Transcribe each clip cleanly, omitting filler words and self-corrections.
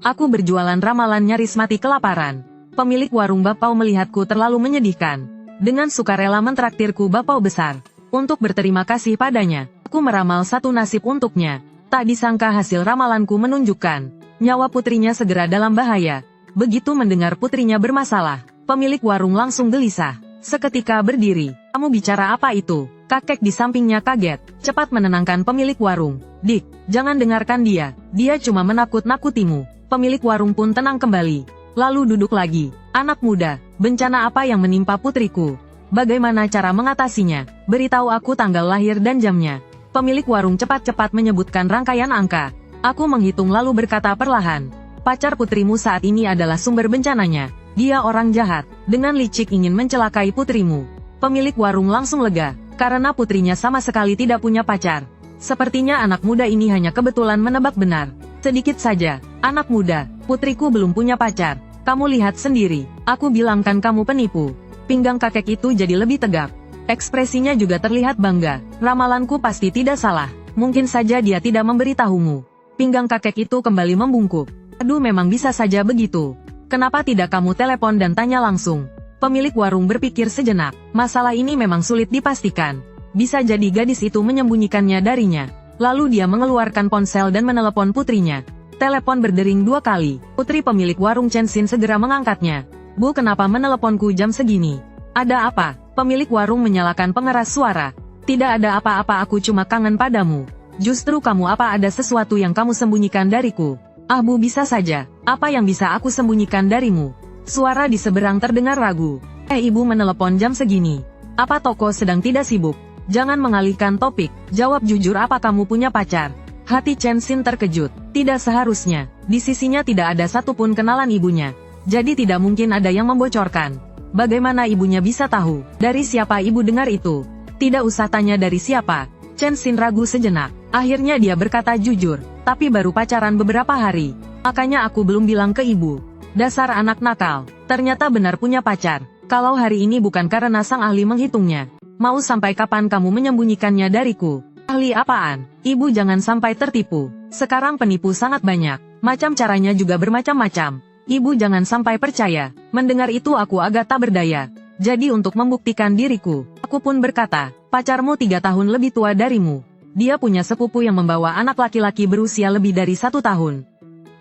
Aku berjualan ramalan nyaris mati kelaparan. Pemilik warung bapau melihatku terlalu menyedihkan. Dengan sukarela mentraktirku bapau besar. Untuk berterima kasih padanya, aku meramal satu nasib untuknya. Tak disangka hasil ramalanku menunjukkan nyawa putrinya segera dalam bahaya. Begitu mendengar putrinya bermasalah, pemilik warung langsung gelisah. Seketika berdiri. Kamu bicara apa itu? Kakek di sampingnya kaget. Cepat menenangkan pemilik warung. Dik, jangan dengarkan dia. Dia cuma menakut-nakutimu. Pemilik warung pun tenang kembali. Lalu duduk lagi. Anak muda, bencana apa yang menimpa putriku? Bagaimana cara mengatasinya? Beritahu aku tanggal lahir dan jamnya. Pemilik warung cepat-cepat menyebutkan rangkaian angka. Aku menghitung lalu berkata perlahan. Pacar putrimu saat ini adalah sumber bencananya. Dia orang jahat, dengan licik ingin mencelakai putrimu. Pemilik warung langsung lega, karena putrinya sama sekali tidak punya pacar. Sepertinya anak muda ini hanya kebetulan menebak benar. Sedikit saja, anak muda, putriku belum punya pacar. Kamu lihat sendiri, aku bilang kan kamu penipu. Pinggang kakek itu jadi lebih tegap. Ekspresinya juga terlihat bangga. Ramalanku pasti tidak salah. Mungkin saja dia tidak memberitahumu. Pinggang kakek itu kembali membungkuk. Aduh, memang bisa saja begitu. Kenapa tidak kamu telepon dan tanya langsung? Pemilik warung berpikir sejenak. Masalah ini memang sulit dipastikan. Bisa jadi gadis itu menyembunyikannya darinya. Lalu dia mengeluarkan ponsel dan menelepon putrinya. Telepon berdering 2 kali. Putri pemilik warung Chen Xin segera mengangkatnya. Bu, kenapa meneleponku jam segini? Ada apa? Pemilik warung menyalakan pengeras suara. Tidak ada apa-apa, aku cuma kangen padamu. Justru kamu, apa ada sesuatu yang kamu sembunyikan dariku? Ah Bu, bisa saja. Apa yang bisa aku sembunyikan darimu? Suara di seberang terdengar ragu. Ibu menelepon jam segini. Apa toko sedang tidak sibuk? Jangan mengalihkan topik. Jawab jujur, apa kamu punya pacar? Hati Chen Xin terkejut. Tidak seharusnya. Di sisinya tidak ada satupun kenalan ibunya. Jadi tidak mungkin ada yang membocorkan. Bagaimana ibunya bisa tahu? Dari siapa ibu dengar itu? Tidak usah tanya dari siapa. Chen Xin ragu sejenak. Akhirnya dia berkata jujur. Tapi baru pacaran beberapa hari. Makanya aku belum bilang ke ibu. Dasar anak nakal. Ternyata benar punya pacar. Kalau hari ini bukan karena sang ahli menghitungnya. Mau sampai kapan kamu menyembunyikannya dariku? Ahli apaan? Ibu jangan sampai tertipu. Sekarang penipu sangat banyak. Macam caranya juga bermacam-macam. Ibu jangan sampai percaya. Mendengar itu aku agak tak berdaya. Jadi untuk membuktikan diriku, aku pun berkata, pacarmu 3 tahun lebih tua darimu. Dia punya sepupu yang membawa anak laki-laki berusia lebih dari 1 tahun.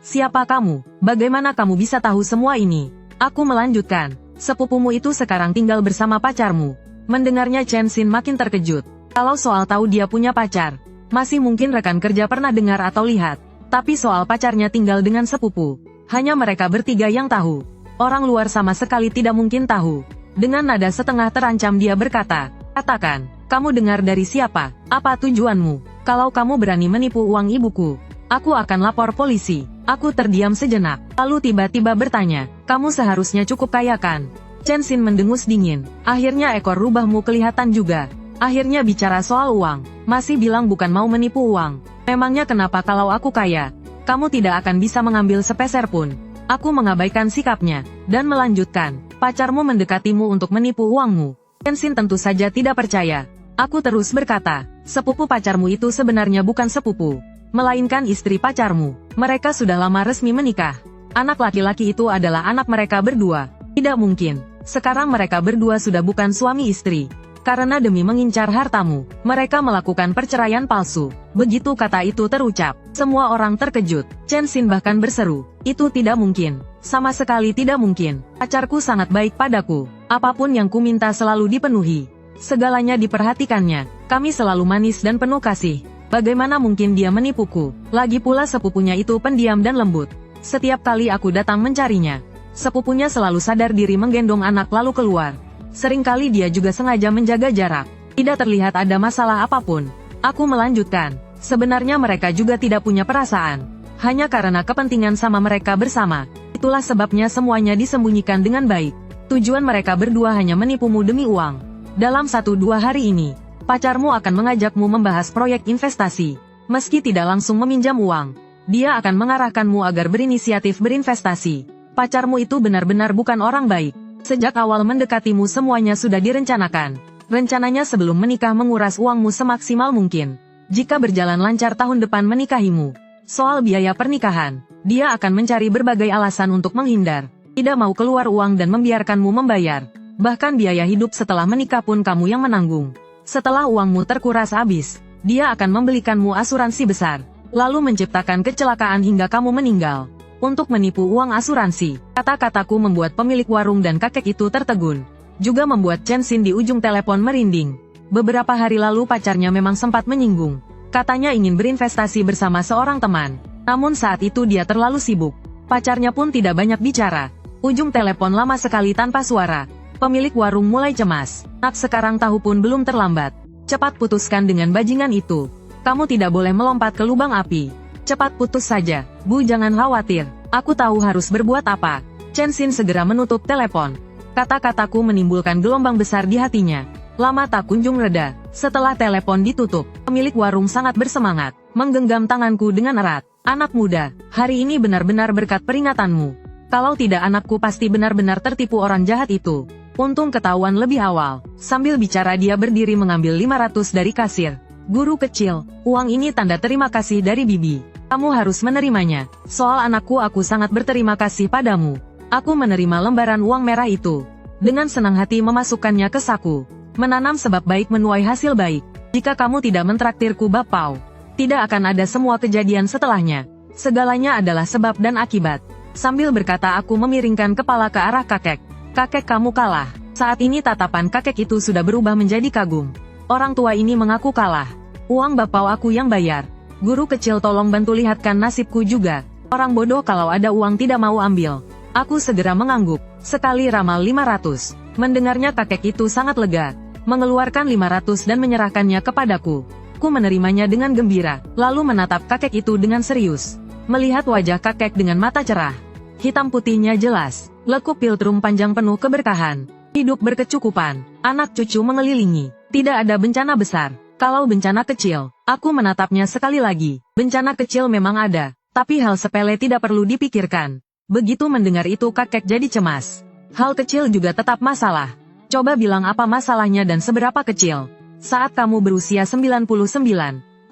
Siapa kamu? Bagaimana kamu bisa tahu semua ini? Aku melanjutkan, sepupumu itu sekarang tinggal bersama pacarmu. Mendengarnya Chen Xin makin terkejut. Kalau soal tahu dia punya pacar, masih mungkin rekan kerja pernah dengar atau lihat. Tapi soal pacarnya tinggal dengan sepupu, hanya mereka bertiga yang tahu. Orang luar sama sekali tidak mungkin tahu. Dengan nada setengah terancam dia berkata, katakan, kamu dengar dari siapa? Apa tujuanmu? Kalau kamu berani menipu uang ibuku, aku akan lapor polisi. Aku terdiam sejenak, lalu tiba-tiba bertanya, kamu seharusnya cukup kaya kan? Chen Xin mendengus dingin. Akhirnya ekor rubahmu kelihatan juga. Akhirnya bicara soal uang, masih bilang bukan mau menipu uang. Memangnya kenapa kalau aku kaya? Kamu tidak akan bisa mengambil sepeser pun. Aku mengabaikan sikapnya, dan melanjutkan, pacarmu mendekatimu untuk menipu uangmu. Chen Xin tentu saja tidak percaya. Aku terus berkata, sepupu pacarmu itu sebenarnya bukan sepupu, melainkan istri pacarmu. Mereka sudah lama resmi menikah. Anak laki-laki itu adalah anak mereka berdua. Tidak mungkin, sekarang mereka berdua sudah bukan suami istri. Karena demi mengincar hartamu, mereka melakukan perceraian palsu. Begitu kata itu terucap, semua orang terkejut. Chen Xin bahkan berseru, itu tidak mungkin. Sama sekali tidak mungkin. Pacarku sangat baik padaku. Apapun yang kuminta selalu dipenuhi. Segalanya diperhatikannya. Kami selalu manis dan penuh kasih. Bagaimana mungkin dia menipuku? Lagi pula sepupunya itu pendiam dan lembut. Setiap kali aku datang mencarinya, sepupunya selalu sadar diri menggendong anak lalu keluar. Seringkali dia juga sengaja menjaga jarak. Tidak terlihat ada masalah apapun. Aku melanjutkan, sebenarnya mereka juga tidak punya perasaan. Hanya karena kepentingan sama mereka bersama. Itulah sebabnya semuanya disembunyikan dengan baik. Tujuan mereka berdua hanya menipumu demi uang. Dalam 1-2 hari ini, pacarmu akan mengajakmu membahas proyek investasi. Meski tidak langsung meminjam uang, dia akan mengarahkanmu agar berinisiatif berinvestasi. Pacarmu itu benar-benar bukan orang baik. Sejak awal mendekatimu semuanya sudah direncanakan. Rencananya sebelum menikah menguras uangmu semaksimal mungkin. Jika berjalan lancar tahun depan menikahimu, Soal biaya pernikahan, dia akan mencari berbagai alasan untuk menghindar. Tidak mau keluar uang dan membiarkanmu membayar. Bahkan biaya hidup setelah menikah pun kamu yang menanggung. Setelah uangmu terkuras habis, dia akan membelikanmu asuransi besar, lalu menciptakan kecelakaan hingga kamu meninggal. Untuk menipu uang asuransi, kata-kataku membuat pemilik warung dan kakek itu tertegun. Juga membuat Chen Xin di ujung telepon merinding. Beberapa hari lalu pacarnya memang sempat menyinggung. Katanya ingin berinvestasi bersama seorang teman. Namun saat itu dia terlalu sibuk. Pacarnya pun tidak banyak bicara. Ujung telepon lama sekali tanpa suara. Pemilik warung mulai cemas. Nak sekarang tahu pun belum terlambat. Cepat putuskan dengan bajingan itu. Kamu tidak boleh melompat ke lubang api. Cepat putus saja. Bu, jangan khawatir. Aku tahu harus berbuat apa. Chen Xin segera menutup telepon. Kata-kataku menimbulkan gelombang besar di hatinya. Lama tak kunjung reda. Setelah telepon ditutup, pemilik warung sangat bersemangat, menggenggam tanganku dengan erat. Anak muda, hari ini benar-benar berkat peringatanmu. Kalau tidak anakku pasti benar-benar tertipu orang jahat itu. Untung ketahuan lebih awal. Sambil bicara dia berdiri mengambil 500 dari kasir. Guru kecil, uang ini tanda terima kasih dari Bibi. Kamu harus menerimanya. Soal anakku aku sangat berterima kasih padamu. Aku menerima lembaran uang merah itu. Dengan senang hati memasukkannya ke saku. Menanam sebab baik menuai hasil baik. Jika kamu tidak mentraktirku Bapau, tidak akan ada semua kejadian setelahnya. Segalanya adalah sebab dan akibat. Sambil berkata aku memiringkan kepala ke arah kakek. Kakek, kamu kalah. Saat ini tatapan kakek itu sudah berubah menjadi kagum. Orang tua ini mengaku kalah. Uang Bapau aku yang bayar. Guru kecil, tolong bantu lihatkan nasibku juga. Orang bodoh kalau ada uang tidak mau ambil. Aku segera mengangguk. Sekali ramal 500. Mendengarnya kakek itu sangat lega. Mengeluarkan 500 dan menyerahkannya kepadaku. Ku menerimanya dengan gembira, lalu menatap kakek itu dengan serius. Melihat wajah kakek dengan mata cerah. Hitam putihnya jelas, lekuk piltrum panjang penuh keberkahan. Hidup berkecukupan, anak cucu mengelilingi. Tidak ada bencana besar. Kalau bencana kecil, aku menatapnya sekali lagi. Bencana kecil memang ada, tapi hal sepele tidak perlu dipikirkan. Begitu mendengar itu kakek jadi cemas. Hal kecil juga tetap masalah. Coba bilang apa masalahnya dan seberapa kecil. Saat kamu berusia 99,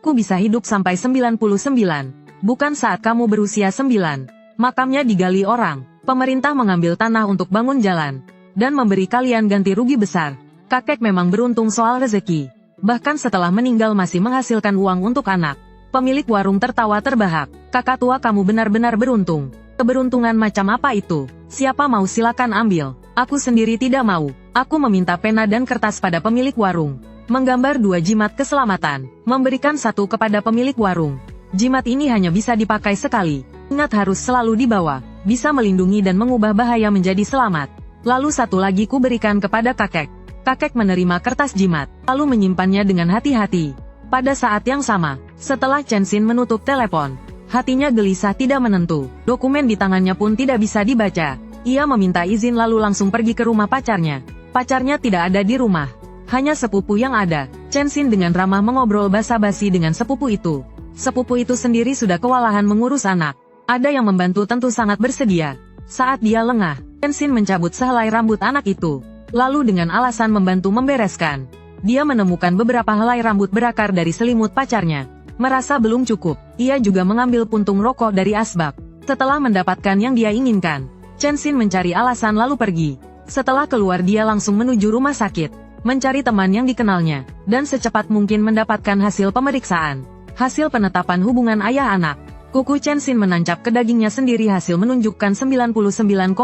aku bisa hidup sampai 99. Bukan saat kamu berusia 9. Makamnya digali orang. Pemerintah mengambil tanah untuk bangun jalan. Dan memberi kalian ganti rugi besar. Kakek memang beruntung soal rezeki. Bahkan setelah meninggal masih menghasilkan uang untuk anak. Pemilik warung tertawa terbahak. Kakak tua, kamu benar-benar beruntung. Keberuntungan macam apa itu? Siapa mau silakan ambil. Aku sendiri tidak mau. Aku meminta pena dan kertas pada pemilik warung. Menggambar 2 jimat keselamatan. Memberikan 1 kepada pemilik warung. Jimat ini hanya bisa dipakai sekali. Ingat harus selalu dibawa. Bisa melindungi dan mengubah bahaya menjadi selamat. Lalu 1 lagi ku berikan kepada kakek. Kakek menerima kertas jimat. Lalu menyimpannya dengan hati-hati. Pada saat yang sama, setelah Chen Xin menutup telepon. Hatinya gelisah tidak menentu. Dokumen di tangannya pun tidak bisa dibaca. Ia meminta izin lalu langsung pergi ke rumah pacarnya. Pacarnya tidak ada di rumah. Hanya sepupu yang ada. Chen Xin dengan ramah mengobrol basa-basi dengan sepupu itu. Sepupu itu sendiri sudah kewalahan mengurus anak. Ada yang membantu tentu sangat bersedia. Saat dia lengah, Chen Xin mencabut sehelai rambut anak itu. Lalu dengan alasan membantu membereskan. Dia menemukan beberapa helai rambut berakar dari selimut pacarnya. Merasa belum cukup, ia juga mengambil puntung rokok dari asbak. Setelah mendapatkan yang dia inginkan, Chen Xin mencari alasan lalu pergi. Setelah keluar dia langsung menuju rumah sakit, mencari teman yang dikenalnya, dan secepat mungkin mendapatkan hasil pemeriksaan. Hasil penetapan hubungan ayah anak. Kuku Chen Xin menancap ke dagingnya sendiri, hasil menunjukkan 99,99%.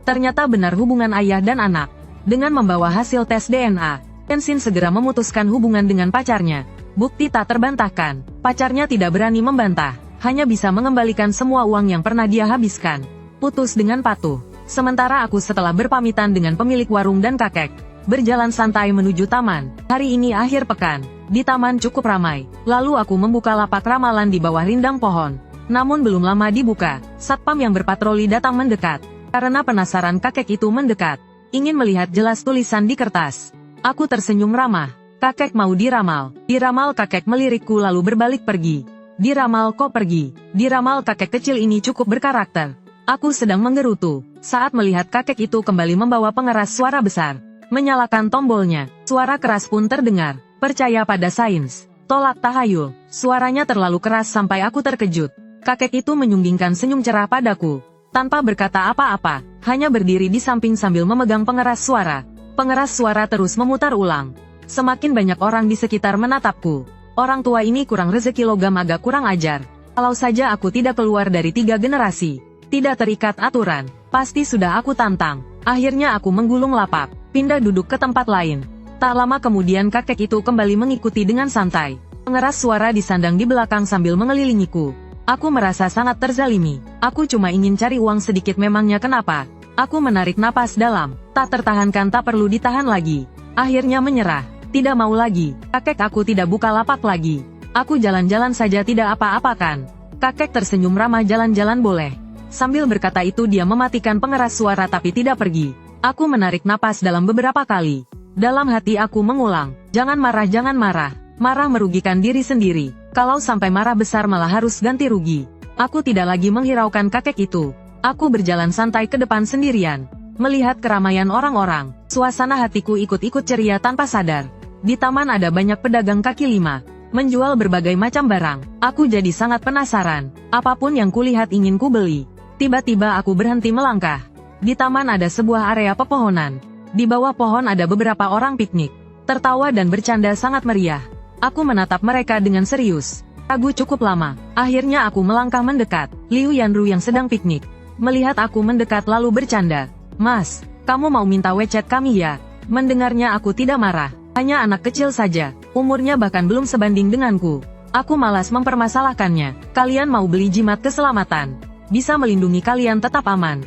Ternyata benar hubungan ayah dan anak. Dengan membawa hasil tes DNA, Chen Xin segera memutuskan hubungan dengan pacarnya. Bukti tak terbantahkan, pacarnya tidak berani membantah. Hanya bisa mengembalikan semua uang yang pernah dia habiskan. Putus dengan patuh. Sementara aku setelah berpamitan dengan pemilik warung dan kakek, berjalan santai menuju taman. Hari ini akhir pekan. Di taman cukup ramai. Lalu aku membuka lapak ramalan di bawah rindang pohon. Namun belum lama dibuka, satpam yang berpatroli datang mendekat. Karena penasaran kakek itu mendekat. Ingin melihat jelas tulisan di kertas. Aku tersenyum ramah. Kakek mau diramal. Diramal, kakek melirikku lalu berbalik pergi. Diramal, kok pergi? Diramal, kakek kecil ini cukup berkarakter. Aku sedang menggerutu, saat melihat kakek itu kembali membawa pengeras suara besar. Menyalakan tombolnya, suara keras pun terdengar. Percaya pada sains. Tolak tahayul. Suaranya terlalu keras sampai aku terkejut. Kakek itu menyunggingkan senyum cerah padaku. Tanpa berkata apa-apa, hanya berdiri di samping sambil memegang pengeras suara. Pengeras suara terus memutar ulang. Semakin banyak orang di sekitar menatapku. Orang tua ini kurang rezeki logam agak kurang ajar. Kalau saja aku tidak keluar dari 3 generasi, tidak terikat aturan, pasti sudah aku tantang. Akhirnya aku menggulung lapak, pindah duduk ke tempat lain. Tak lama kemudian kakek itu kembali mengikuti dengan santai. Pengeras suara disandang di belakang sambil mengelilingiku. Aku merasa sangat terzalimi. Aku cuma ingin cari uang sedikit, memangnya kenapa? Aku menarik napas dalam. Tak tertahankan, tak perlu ditahan lagi. Akhirnya menyerah. Tidak mau lagi. Kakek aku tidak buka lapak lagi. Aku jalan-jalan saja, tidak apa-apakan. Kakek tersenyum ramah. Jalan-jalan boleh. Sambil berkata itu dia mematikan pengeras suara tapi tidak pergi. Aku menarik napas dalam beberapa kali. Dalam hati aku mengulang, jangan marah, jangan marah. Marah merugikan diri sendiri. Kalau sampai marah besar malah harus ganti rugi. Aku tidak lagi menghiraukan kakek itu. Aku berjalan santai ke depan sendirian. Melihat keramaian orang-orang, suasana hatiku ikut-ikut ceria tanpa sadar. Di taman ada banyak pedagang kaki lima, menjual berbagai macam barang. Aku jadi sangat penasaran. Apapun yang kulihat ingin kubeli. Tiba-tiba aku berhenti melangkah. Di taman ada sebuah area pepohonan. Di bawah pohon ada beberapa orang piknik. Tertawa dan bercanda sangat meriah. Aku menatap mereka dengan serius. Ragu cukup lama. Akhirnya aku melangkah mendekat. Liu Yanru yang sedang piknik melihat aku mendekat lalu bercanda. Mas, kamu mau minta wecet kami ya? Mendengarnya aku tidak marah. Hanya anak kecil saja. Umurnya bahkan belum sebanding denganku. Aku malas mempermasalahkannya. Kalian mau beli jimat keselamatan. Bisa melindungi kalian tetap aman.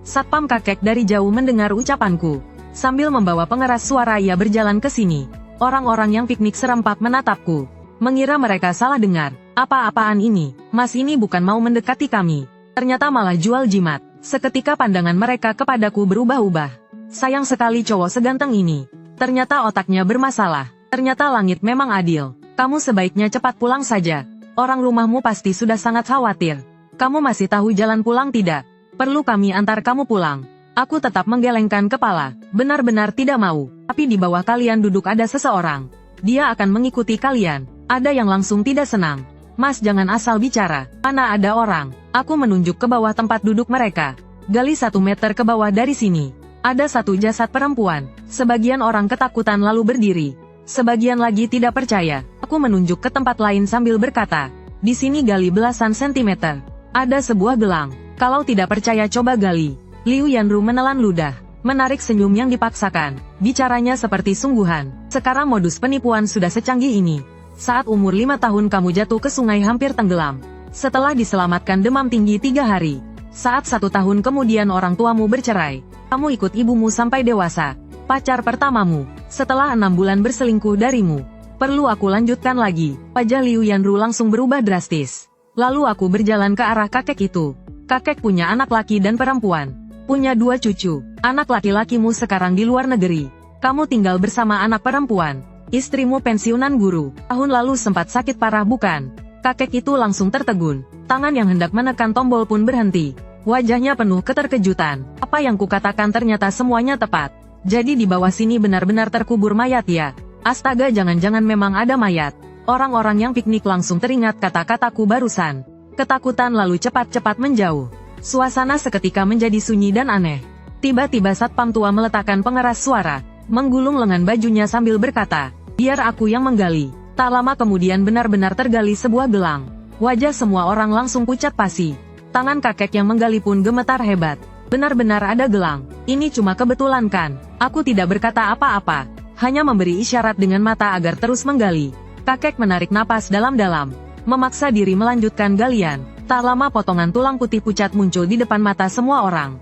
Satpam kakek dari jauh mendengar ucapanku. Sambil membawa pengeras suara ia berjalan ke sini. Orang-orang yang piknik serempak menatapku. Mengira mereka salah dengar. Apa-apaan ini? Mas ini bukan mau mendekati kami. Ternyata malah jual jimat. Seketika pandangan mereka kepadaku berubah-ubah. Sayang sekali cowok seganteng ini. Ternyata otaknya bermasalah. Ternyata langit memang adil. Kamu sebaiknya cepat pulang saja. Orang rumahmu pasti sudah sangat khawatir. Kamu masih tahu jalan pulang tidak? Perlu kami antar kamu pulang? Aku tetap menggelengkan kepala. Benar-benar tidak mau. Tapi di bawah kalian duduk ada seseorang. Dia akan mengikuti kalian. Ada yang langsung tidak senang. Mas jangan asal bicara. Mana ada orang? Aku menunjuk ke bawah tempat duduk mereka. Gali 1 meter ke bawah dari sini. Ada satu jasad perempuan. Sebagian orang ketakutan lalu berdiri. Sebagian lagi tidak percaya. Aku menunjuk ke tempat lain sambil berkata, di sini gali belasan sentimeter. Ada sebuah gelang. Kalau tidak percaya coba gali. Liu Yanru menelan ludah, menarik senyum yang dipaksakan. Bicaranya seperti sungguhan. Sekarang modus penipuan sudah secanggih ini. Saat umur 5 tahun kamu jatuh ke sungai hampir tenggelam. Setelah diselamatkan demam tinggi 3 hari. Saat 1 tahun kemudian orang tuamu bercerai. Kamu ikut ibumu sampai dewasa. Pacar pertamamu. Setelah 6 bulan berselingkuh darimu. Perlu aku lanjutkan lagi? Wajah Liu Yanru langsung berubah drastis. Lalu aku berjalan ke arah kakek itu. Kakek punya anak laki dan perempuan. Punya 2 cucu. Anak laki-lakimu sekarang di luar negeri. Kamu tinggal bersama anak perempuan. Istrimu pensiunan guru. Tahun lalu sempat sakit parah bukan? Kakek itu langsung tertegun. Tangan yang hendak menekan tombol pun berhenti. Wajahnya penuh keterkejutan. Apa yang kukatakan ternyata semuanya tepat. Jadi di bawah sini benar-benar terkubur mayat ya? Astaga, jangan-jangan memang ada mayat. Orang-orang yang piknik langsung teringat kata-kataku barusan. Ketakutan lalu cepat-cepat menjauh. Suasana seketika menjadi sunyi dan aneh. Tiba-tiba satpam tua meletakkan pengeras suara, menggulung lengan bajunya sambil berkata, biar aku yang menggali. Tak lama kemudian benar-benar tergali sebuah gelang. Wajah semua orang langsung pucat pasi. Tangan kakek yang menggali pun gemetar hebat. Benar-benar ada gelang. Ini cuma kebetulan kan? Aku tidak berkata apa-apa. Hanya memberi isyarat dengan mata agar terus menggali. Kakek menarik napas dalam-dalam. Memaksa diri melanjutkan galian. Tak lama potongan tulang putih pucat muncul di depan mata semua orang.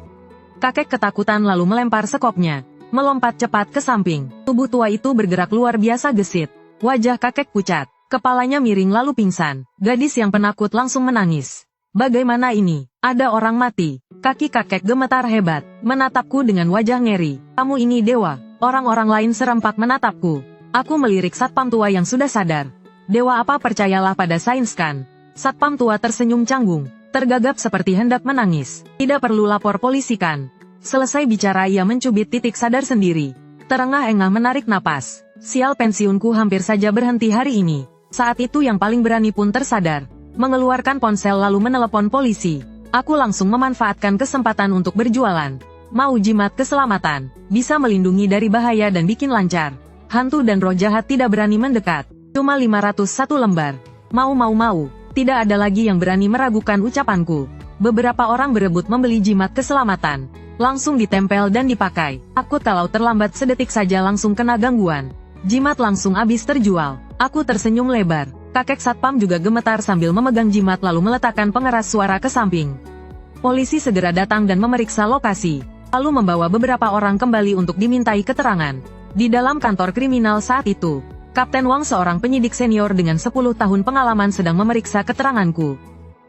Kakek ketakutan lalu melempar sekopnya. Melompat cepat ke samping. Tubuh tua itu bergerak luar biasa gesit. Wajah kakek pucat. Kepalanya miring lalu pingsan. Gadis yang penakut langsung menangis. Bagaimana ini? Ada orang mati. Kaki kakek gemetar hebat. Menatapku dengan wajah ngeri. Kamu ini dewa. Orang-orang lain serempak menatapku. Aku melirik satpam tua yang sudah sadar. Dewa apa, percayalah pada sains kan? Satpam tua tersenyum canggung, tergagap seperti hendak menangis. Tidak perlu lapor polisi kan? Selesai bicara ia mencubit titik sadar sendiri. Terengah-engah menarik napas. Sial, pensiunku hampir saja berhenti hari ini. Saat itu yang paling berani pun tersadar, mengeluarkan ponsel lalu menelepon polisi. Aku langsung memanfaatkan kesempatan untuk berjualan. Mau jimat keselamatan, bisa melindungi dari bahaya dan bikin lancar. Hantu dan roh jahat tidak berani mendekat. Cuma 501 lembar. Mau, tidak ada lagi yang berani meragukan ucapanku. Beberapa orang berebut membeli jimat keselamatan. Langsung ditempel dan dipakai. Aku kalau terlambat sedetik saja langsung kena gangguan. Jimat langsung habis terjual. Aku tersenyum lebar. Kakek satpam juga gemetar sambil memegang jimat lalu meletakkan pengeras suara ke samping. Polisi segera datang dan memeriksa lokasi. Lalu membawa beberapa orang kembali untuk dimintai keterangan. Di dalam kantor kriminal saat itu, Kapten Wang seorang penyidik senior dengan 10 tahun pengalaman sedang memeriksa keteranganku.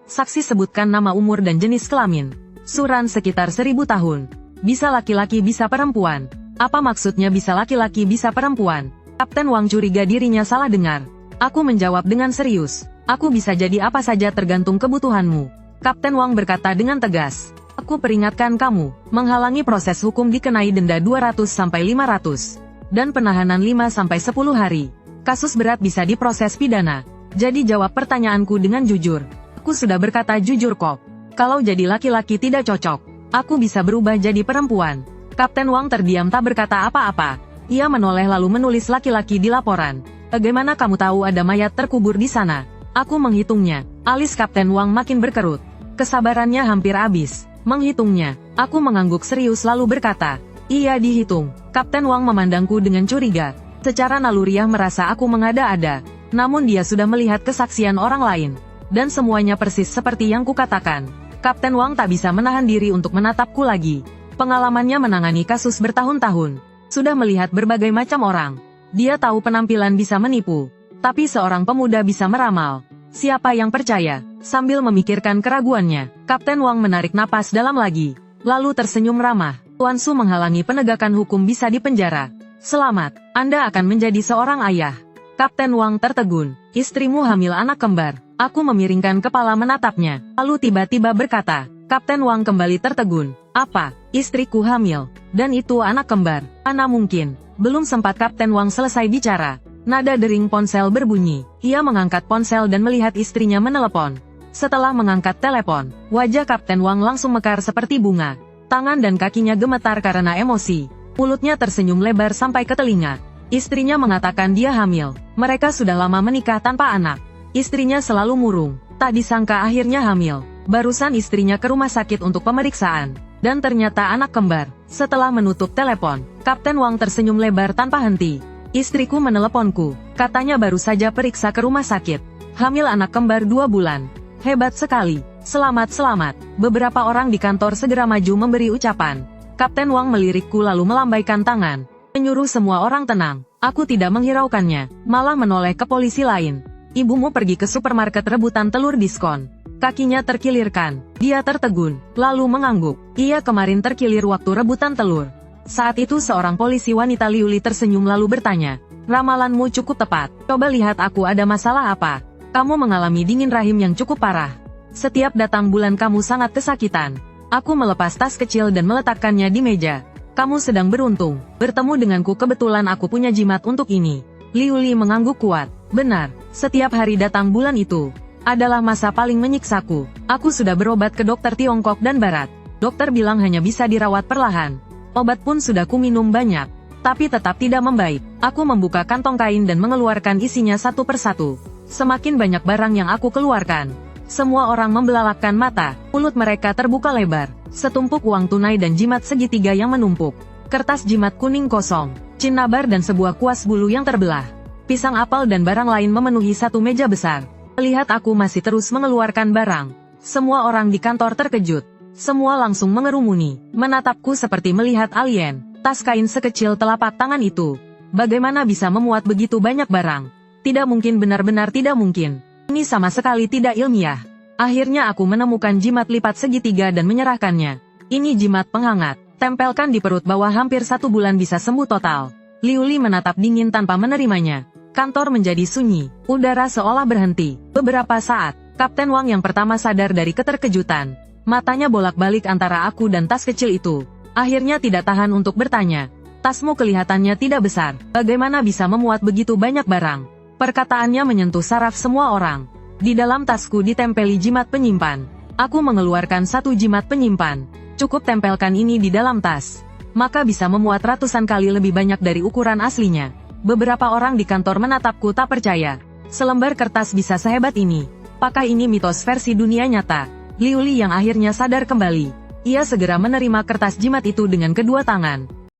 Saksi sebutkan nama, umur dan jenis kelamin. Suran sekitar 1000 tahun. Bisa laki-laki bisa perempuan. Apa maksudnya bisa laki-laki bisa perempuan? Kapten Wang curiga dirinya salah dengar. Aku menjawab dengan serius. Aku bisa jadi apa saja tergantung kebutuhanmu. Kapten Wang berkata dengan tegas. Aku peringatkan kamu, menghalangi proses hukum dikenai denda 200-500. Dan penahanan 5-10 hari. Kasus berat bisa diproses pidana. Jadi jawab pertanyaanku dengan jujur. Aku sudah berkata jujur kok. Kalau jadi laki-laki tidak cocok, aku bisa berubah jadi perempuan. Kapten Wang terdiam tak berkata apa-apa. Ia menoleh lalu menulis laki-laki di laporan. Bagaimana kamu tahu ada mayat terkubur di sana? Aku menghitungnya. Alis Kapten Wang makin berkerut. Kesabarannya hampir habis. Menghitungnya, aku mengangguk serius lalu berkata, iya dihitung. Kapten Wang memandangku dengan curiga. Secara naluriah merasa aku mengada-ada. Namun dia sudah melihat kesaksian orang lain. Dan semuanya persis seperti yang kukatakan. Kapten Wang tak bisa menahan diri untuk menatapku lagi. Pengalamannya menangani kasus bertahun-tahun. Sudah melihat berbagai macam orang. Dia tahu penampilan bisa menipu. Tapi seorang pemuda bisa meramal. Siapa yang percaya? Sambil memikirkan keraguannya, Kapten Wang menarik napas dalam lagi. Lalu tersenyum ramah. Tuan Su menghalangi penegakan hukum bisa dipenjara. Selamat, Anda akan menjadi seorang ayah. Kapten Wang tertegun. Istrimu hamil anak kembar. Aku memiringkan kepala menatapnya. Lalu tiba-tiba berkata, Kapten Wang kembali tertegun. Apa? Istriku hamil. Dan itu anak kembar. Mana mungkin? Belum sempat Kapten Wang selesai bicara. Nada dering ponsel berbunyi. Ia mengangkat ponsel dan melihat istrinya menelepon. Setelah mengangkat telepon, wajah Kapten Wang langsung mekar seperti bunga. Tangan dan kakinya gemetar karena emosi. Mulutnya tersenyum lebar sampai ke telinga. Istrinya mengatakan dia hamil. Mereka sudah lama menikah tanpa anak. Istrinya selalu murung. Tak disangka akhirnya hamil. Barusan istrinya ke rumah sakit untuk pemeriksaan. Dan ternyata anak kembar. Setelah menutup telepon, Kapten Wang tersenyum lebar tanpa henti. Istriku meneleponku. Katanya baru saja periksa ke rumah sakit. Hamil anak kembar 2 bulan. Hebat sekali. Selamat. Beberapa orang di kantor segera maju memberi ucapan. Kapten Wang melirikku lalu melambaikan tangan. Menyuruh semua orang tenang. Aku tidak menghiraukannya. Malah menoleh ke polisi lain. Ibumu pergi ke supermarket rebutan telur diskon. Kakinya terkilirkan. Dia tertegun. Lalu mengangguk. Iya kemarin terkilir waktu rebutan telur. Saat itu seorang polisi wanita liuli tersenyum lalu bertanya. Ramalanmu cukup tepat. Coba lihat aku ada masalah apa. Kamu mengalami dingin rahim yang cukup parah. Setiap datang bulan kamu sangat kesakitan. Aku melepas tas kecil dan meletakkannya di meja. Kamu sedang beruntung. Bertemu denganku kebetulan aku punya jimat untuk ini. Liuli mengangguk kuat. Benar, setiap hari datang bulan itu adalah masa paling menyiksaku. Aku sudah berobat ke dokter Tiongkok dan Barat. Dokter bilang hanya bisa dirawat perlahan. Obat pun sudah kuminum banyak. Tapi tetap tidak membaik. Aku membuka kantong kain dan mengeluarkan isinya satu persatu. Semakin banyak barang yang aku keluarkan. Semua orang membelalakkan mata. Mulut mereka terbuka lebar. Setumpuk uang tunai dan jimat segitiga yang menumpuk. Kertas jimat kuning kosong. Cinnabar dan sebuah kuas bulu yang terbelah. Pisang apel dan barang lain memenuhi satu meja besar. Melihat aku masih terus mengeluarkan barang. Semua orang di kantor terkejut. Semua langsung mengerumuni. Menatapku seperti melihat alien. Tas kain sekecil telapak tangan itu. Bagaimana bisa memuat begitu banyak barang? Tidak mungkin, benar-benar tidak mungkin. Ini sama sekali tidak ilmiah. Akhirnya aku menemukan jimat lipat segitiga dan menyerahkannya. Ini jimat penghangat. Tempelkan di perut bawah, hampir 1 bulan bisa sembuh total. Liuli menatap dingin tanpa menerimanya. Kantor menjadi sunyi. Udara seolah berhenti. Beberapa saat, Kapten Wang yang pertama sadar dari keterkejutan. Matanya bolak-balik antara aku dan tas kecil itu. Akhirnya tidak tahan untuk bertanya. Tasmu kelihatannya tidak besar. Bagaimana bisa memuat begitu banyak barang? Perkataannya menyentuh saraf semua orang. Di dalam tasku ditempeli jimat penyimpan. Aku mengeluarkan satu jimat penyimpan. Cukup tempelkan ini di dalam tas. Maka bisa memuat ratusan kali lebih banyak dari ukuran aslinya. Beberapa orang di kantor menatapku tak percaya. Selembar kertas bisa sehebat ini. Apakah ini mitos versi dunia nyata? Liu Li yang akhirnya sadar kembali. Ia segera menerima kertas jimat itu dengan kedua tangan.